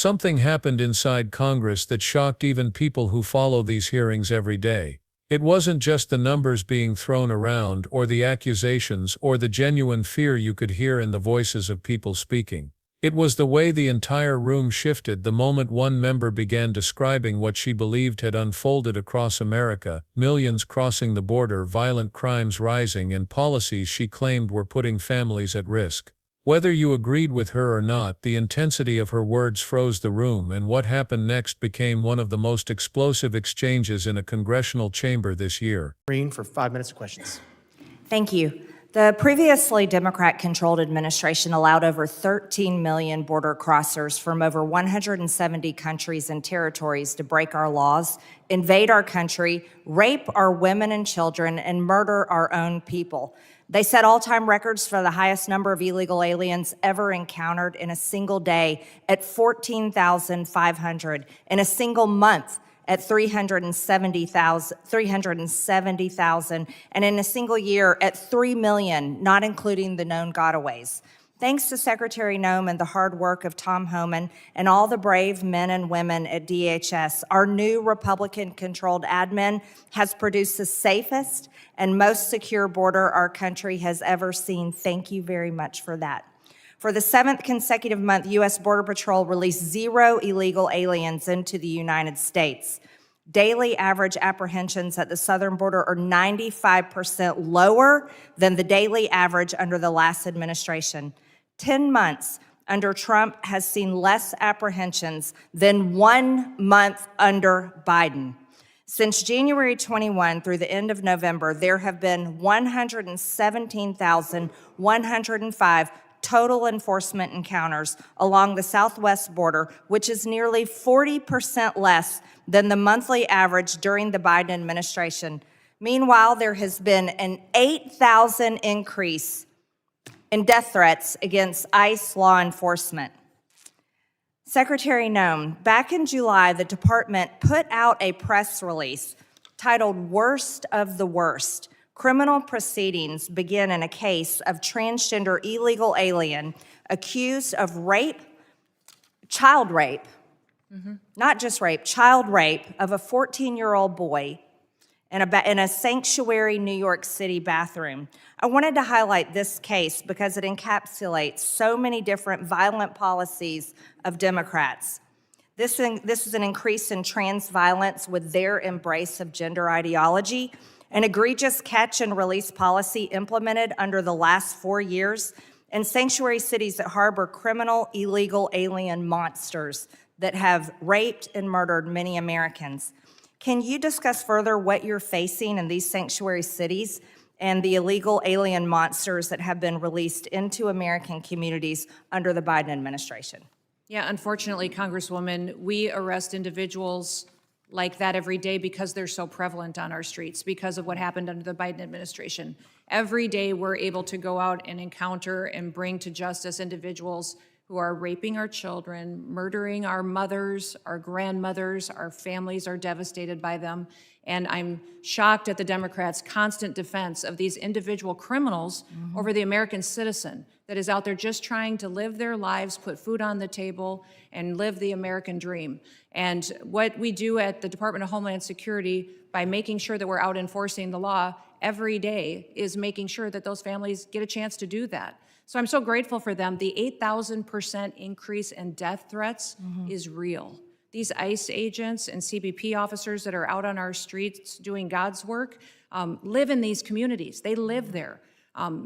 Something happened inside Congress that shocked even people who follow these hearings every day. It wasn't just the numbers being thrown around, or the accusations, or the genuine fear you could hear in the voices of people speaking. It was the way the entire room shifted the moment one member began describing what she believed had unfolded across America: millions crossing the border, violent crimes rising, and policies she claimed were putting families at risk. Whether you agreed with her or not, the intensity of her words froze the room, and what happened next became one of the most explosive exchanges in a congressional chamber this year. Greene for 5 minutes of questions. Thank you. The previously Democrat-controlled administration allowed over 13 million border crossers from over 170 countries and territories to break our laws, invade our country, rape our women and children, and murder our own people. They set all-time records for the highest number of illegal aliens ever encountered in a single day at 14,500, in a single month at 370,000, and in a single year at 3 million, not including the known gotaways. Thanks to Secretary Noem and the hard work of Tom Homan and all the brave men and women at DHS, our new Republican-controlled admin has produced the safest and most secure border our country has ever seen. Thank you very much for that. For the 7th consecutive month, U.S. Border Patrol released 0 illegal aliens into the United States. Daily average apprehensions at the southern border are 95% lower than the daily average under the last administration. 10 months under Trump has seen less apprehensions than 1 month under Biden. Since January 21 through the end of November, there have been 117,105 total enforcement encounters along the southwest border, which is nearly 40% less than the monthly average during the Biden administration. Meanwhile, there has been an 8,000 increase in death threats against ICE law enforcement. Secretary Noem, back in July, the department put out a press release titled "Worst of the Worst." Criminal proceedings begin in a case of transgender illegal alien accused of rape, child rape, not just rape, child rape of a 14-year-old boy in a sanctuary New York City bathroom. I wanted to highlight this case because it encapsulates so many different violent policies of Democrats. This is an increase in trans violence with their embrace of gender ideology, an egregious catch and release policy implemented under the last 4 years, and sanctuary cities that harbor criminal, illegal alien monsters that have raped and murdered many Americans. Can you discuss further what you're facing in these sanctuary cities and the illegal alien monsters that have been released into American communities under the Biden administration? Yeah, unfortunately, Congresswoman, we arrest individuals like that every day because they're so prevalent on our streets, because of what happened under the Biden administration. Every day we're able to go out and encounter and bring to justice individuals who are raping our children, murdering our mothers, our grandmothers, our families are devastated by them. And I'm shocked at the Democrats' constant defense of these individual criminals over the American citizen that is out there just trying to live their lives, put food on the table, and live the American dream. And what we do at the Department of Homeland Security by making sure that we're out enforcing the law every day is making sure that those families get a chance to do that. So I'm so grateful for them. The 8,000% increase in death threats is real. These ICE agents and CBP officers that are out on our streets doing God's work live in these communities. They live there.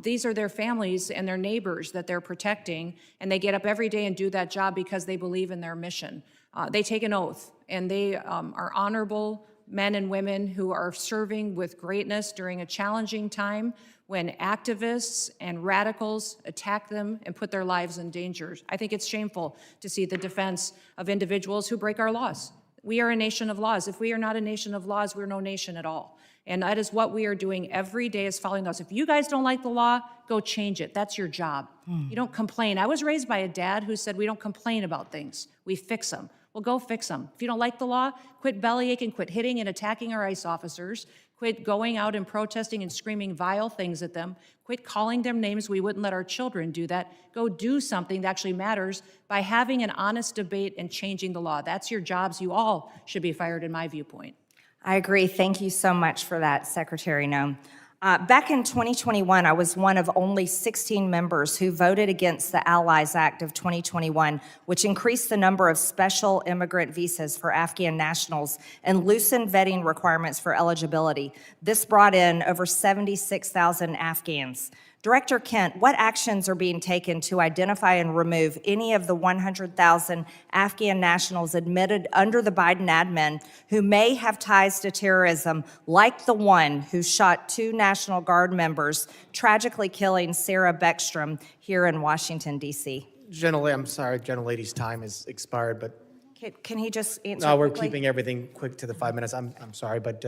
These are their families and their neighbors that they're protecting, and they get up every day and do that job because they believe in their mission. They take an oath, and they are honorable men and women who are serving with greatness during a challenging time when activists and radicals attack them and put their lives in danger. I think it's shameful to see the defense of individuals who break our laws. We are a nation of laws. If we are not a nation of laws, we're no nation at all. And that is what we are doing every day, is following those. If you guys don't like the law, go change it. That's your job. You don't complain. I was raised by a dad who said we don't complain about things. We fix them. Well, go fix them. If you don't like the law, quit bellyaching, quit hitting and attacking our ICE officers, Quit going out and protesting and screaming vile things at them. Quit calling them names. We wouldn't let our children do that. Go do something that actually matters by having an honest debate and changing the law. That's your jobs. You all should be fired, in my viewpoint. I agree. Thank you so much for that, Secretary Noem. Back in 2021, I was one of only 16 members who voted against the Allies Act of 2021, which increased the number of special immigrant visas for Afghan nationals and loosened vetting requirements for eligibility. This brought in over 76,000 Afghans. Director Kent, what actions are being taken to identify and remove any of the 100,000 Afghan nationals admitted under the Biden admin who may have ties to terrorism, like the one who shot 2 National Guard members, tragically killing Sarah Beckstrom here in Washington, D.C.? I'm sorry, gentlelady's time has expired, but Can he just answer no, we're quickly? keeping everything quick to the 5 minutes. I'm sorry, but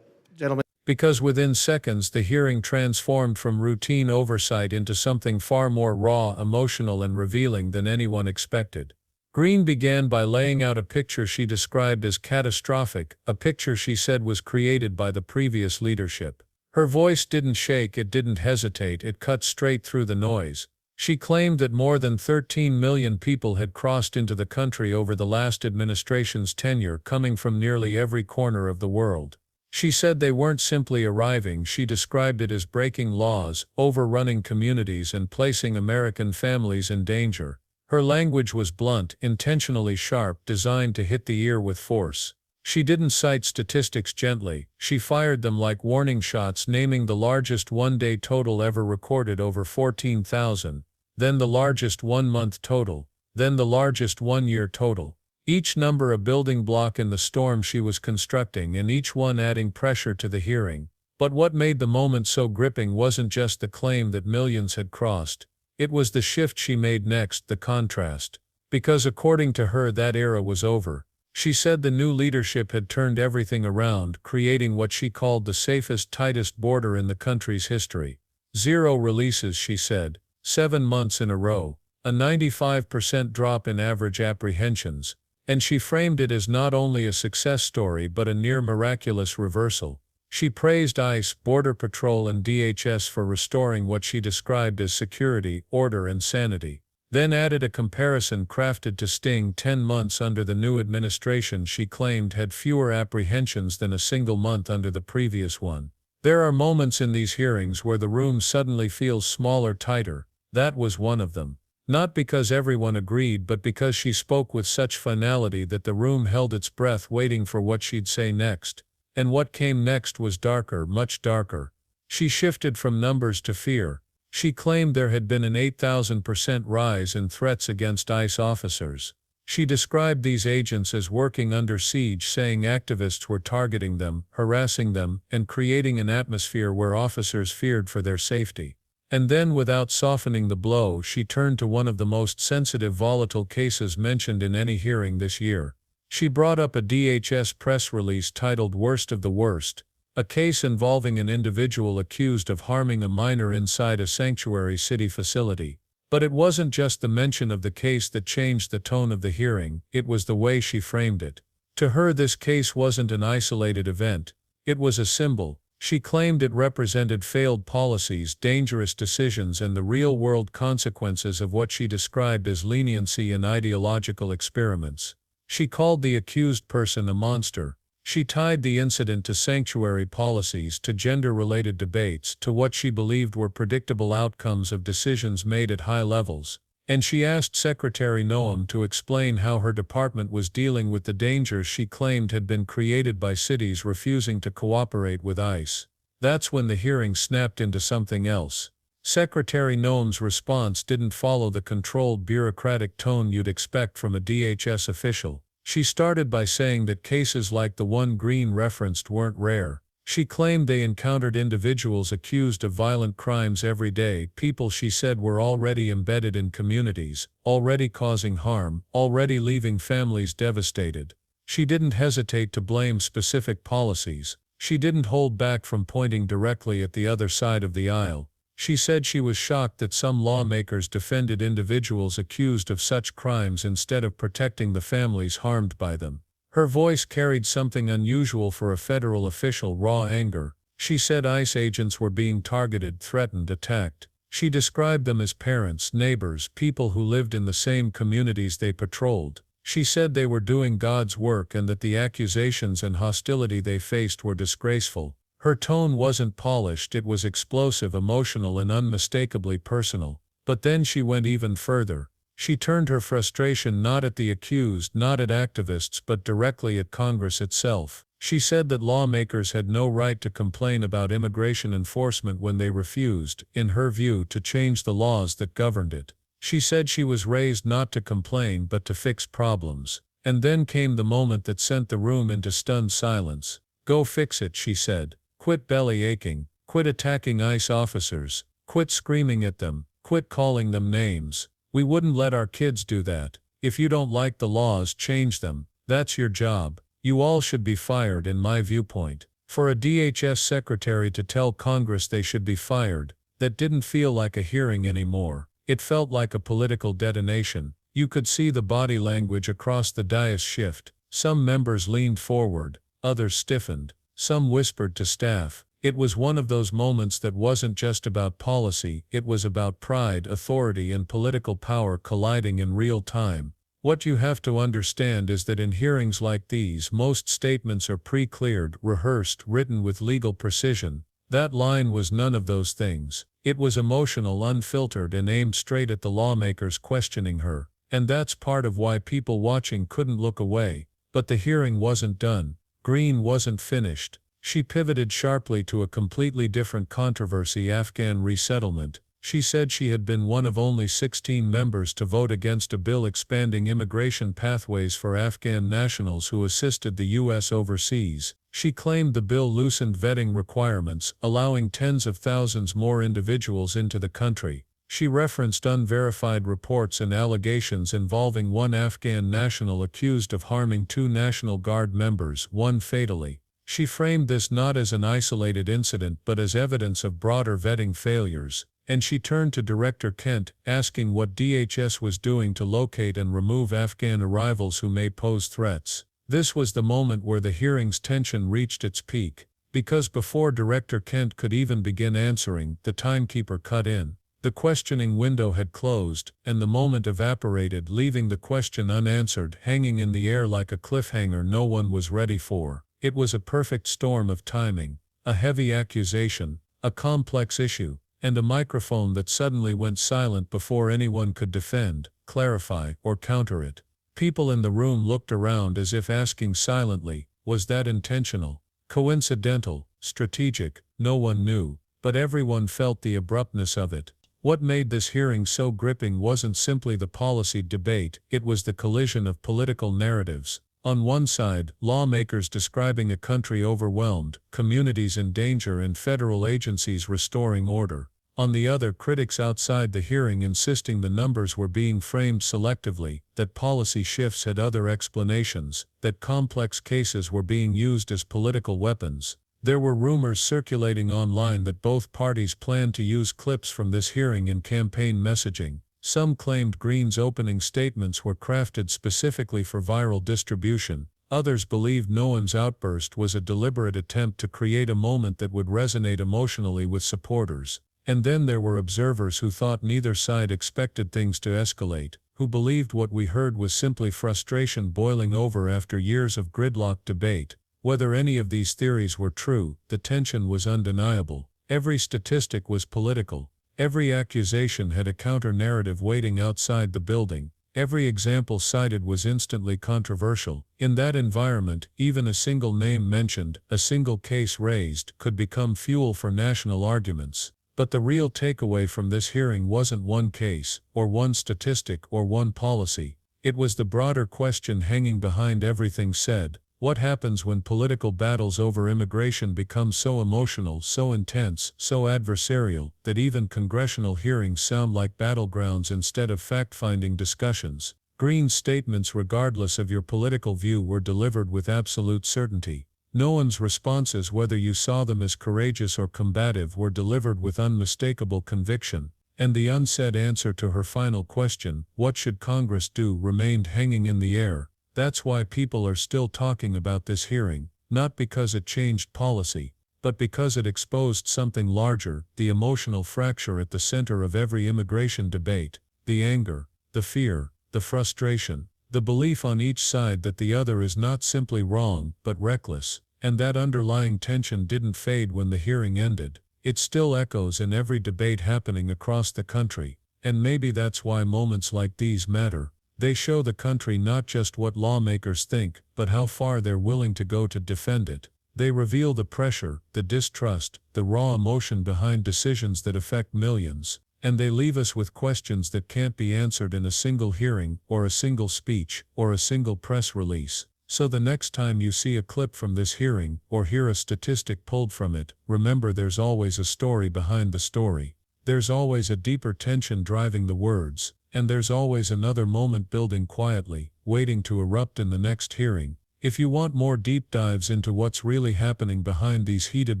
gentlemen. Because within seconds the hearing transformed from routine oversight into something far more raw, emotional, and revealing than anyone expected. Greene began by laying out a picture she described as catastrophic, a picture she said was created by the previous leadership. Her voice didn't shake, it didn't hesitate, it cut straight through the noise. She claimed that more than 13 million people had crossed into the country over the last administration's tenure, coming from nearly every corner of the world. She said they weren't simply arriving, she described it as breaking laws, overrunning communities, and placing American families in danger. Her language was blunt, intentionally sharp, designed to hit the ear with force. She didn't cite statistics gently, she fired them like warning shots, naming the largest one-day total ever recorded, over 14,000, then the largest one-month total, then the largest one-year total. Each number a building block in the storm she was constructing, and each one adding pressure to the hearing. But what made the moment so gripping wasn't just the claim that millions had crossed. It was the shift she made next, the contrast. Because according to her, that era was over. She said the new leadership had turned everything around, creating what she called the safest, tightest border in the country's history. 0 releases, she said, 7 months in a row, a 95% drop in average apprehensions. And she framed it as not only a success story but a near miraculous reversal. She praised ICE, Border Patrol, and DHS for restoring what she described as security, order, and sanity. Then added a comparison crafted to sting: 10 months under the new administration she claimed had fewer apprehensions than a single month under the previous one. There are moments in these hearings where the room suddenly feels smaller, tighter. That was one of them. Not because everyone agreed, but because she spoke with such finality that the room held its breath, waiting for what she'd say next. And what came next was darker, much darker. She shifted from numbers to fear. She claimed there had been an 8,000% rise in threats against ICE officers. She described these agents as working under siege, saying activists were targeting them, harassing them, and creating an atmosphere where officers feared for their safety. And then, without softening the blow, she turned to one of the most sensitive, volatile cases mentioned in any hearing this year. She brought up a DHS press release titled "Worst of the Worst," a case involving an individual accused of harming a minor inside a sanctuary city facility. But it wasn't just the mention of the case that changed the tone of the hearing, it was the way she framed it. To her, this case wasn't an isolated event. It was a symbol. She claimed it represented failed policies, dangerous decisions, and the real-world consequences of what she described as leniency and ideological experiments. She called the accused person a monster. She tied the incident to sanctuary policies, to gender-related debates, to what she believed were predictable outcomes of decisions made at high levels. And she asked Secretary Noem to explain how her department was dealing with the dangers she claimed had been created by cities refusing to cooperate with ICE. That's when the hearing snapped into something else. Secretary Noem's response didn't follow the controlled, bureaucratic tone you'd expect from a DHS official. She started by saying that cases like the one Greene referenced weren't rare. She claimed they encountered individuals accused of violent crimes every day, people she said were already embedded in communities, already causing harm, already leaving families devastated. She didn't hesitate to blame specific policies. She didn't hold back from pointing directly at the other side of the aisle. She said she was shocked that some lawmakers defended individuals accused of such crimes instead of protecting the families harmed by them. Her voice carried something unusual for a federal official: raw anger. She said ICE agents were being targeted, threatened, attacked. She described them as parents, neighbors, people who lived in the same communities they patrolled. She said they were doing God's work and that the accusations and hostility they faced were disgraceful. Her tone wasn't polished, it was explosive, emotional, and unmistakably personal. But then she went even further. She turned her frustration not at the accused, not at activists, but directly at Congress itself. She said that lawmakers had no right to complain about immigration enforcement when they refused, in her view, to change the laws that governed it. She said she was raised not to complain but to fix problems. And then came the moment that sent the room into stunned silence. Go fix it, she said. Quit belly aching. Quit attacking ICE officers. Quit screaming at them. Quit calling them names. We wouldn't let our kids do that. If you don't like the laws, change them. That's your job. You all should be fired, in my viewpoint. For a DHS secretary to tell Congress they should be fired, that didn't feel like a hearing anymore. It felt like a political detonation. You could see the body language across the dais shift. Some members leaned forward, others stiffened, some whispered to staff. It was one of those moments that wasn't just about policy, it was about pride, authority, and political power colliding in real time. What you have to understand is that in hearings like these, most statements are pre-cleared, rehearsed, written with legal precision. That line was none of those things. It was emotional, unfiltered, and aimed straight at the lawmakers questioning her. And that's part of why people watching couldn't look away. But the hearing wasn't done. Greene wasn't finished. She pivoted sharply to a completely different controversy: Afghan resettlement. She said she had been one of only 16 members to vote against a bill expanding immigration pathways for Afghan nationals who assisted the U.S. overseas. She claimed the bill loosened vetting requirements, allowing tens of thousands more individuals into the country. She referenced unverified reports and allegations involving one Afghan national accused of harming 2 National Guard members, one fatally. She framed this not as an isolated incident but as evidence of broader vetting failures. And she turned to Director Kent, asking what DHS was doing to locate and remove Afghan arrivals who may pose threats. This was the moment where the hearing's tension reached its peak, because before Director Kent could even begin answering, the timekeeper cut in. The questioning window had closed, and the moment evaporated, leaving the question unanswered, hanging in the air like a cliffhanger no one was ready for. It was a perfect storm of timing, a heavy accusation, a complex issue, and a microphone that suddenly went silent before anyone could defend, clarify, or counter it. People in the room looked around as if asking silently, was that intentional? Coincidental? Strategic? No one knew, but everyone felt the abruptness of it. What made this hearing so gripping wasn't simply the policy debate, it was the collision of political narratives. On one side, lawmakers describing a country overwhelmed, communities in danger, and federal agencies restoring order. On the other, critics outside the hearing insisting the numbers were being framed selectively, that policy shifts had other explanations, that complex cases were being used as political weapons. There were rumors circulating online that both parties planned to use clips from this hearing in campaign messaging. Some claimed Greene's opening statements were crafted specifically for viral distribution. Others believed Noem's outburst was a deliberate attempt to create a moment that would resonate emotionally with supporters. And then there were observers who thought neither side expected things to escalate, who believed what we heard was simply frustration boiling over after years of gridlocked debate. Whether any of these theories were true, the tension was undeniable. Every statistic was political. Every accusation had a counter-narrative waiting outside the building. Every example cited was instantly controversial. In that environment, even a single name mentioned, a single case raised, could become fuel for national arguments. But the real takeaway from this hearing wasn't one case, or one statistic, or one policy. It was the broader question hanging behind everything said. What happens when political battles over immigration become so emotional, so intense, so adversarial, that even congressional hearings sound like battlegrounds instead of fact-finding discussions? Greene's statements, regardless of your political view, were delivered with absolute certainty. Noem's responses, whether you saw them as courageous or combative, were delivered with unmistakable conviction. And the unsaid answer to her final question, what should Congress do, remained hanging in the air. That's why people are still talking about this hearing, not because it changed policy, but because it exposed something larger, the emotional fracture at the center of every immigration debate, the anger, the fear, the frustration, the belief on each side that the other is not simply wrong, but reckless, and that underlying tension didn't fade when the hearing ended. It still echoes in every debate happening across the country, and maybe that's why moments like these matter. They show the country not just what lawmakers think, but how far they're willing to go to defend it. They reveal the pressure, the distrust, the raw emotion behind decisions that affect millions, and they leave us with questions that can't be answered in a single hearing, or a single speech, or a single press release. So the next time you see a clip from this hearing, or hear a statistic pulled from it, remember there's always a story behind the story. There's always a deeper tension driving the words, and there's always another moment building quietly, waiting to erupt in the next hearing. If you want more deep dives into what's really happening behind these heated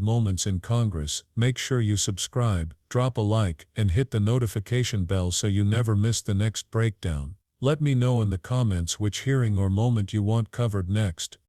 moments in Congress, make sure you subscribe, drop a like, and hit the notification bell so you never miss the next breakdown. Let me know in the comments which hearing or moment you want covered next.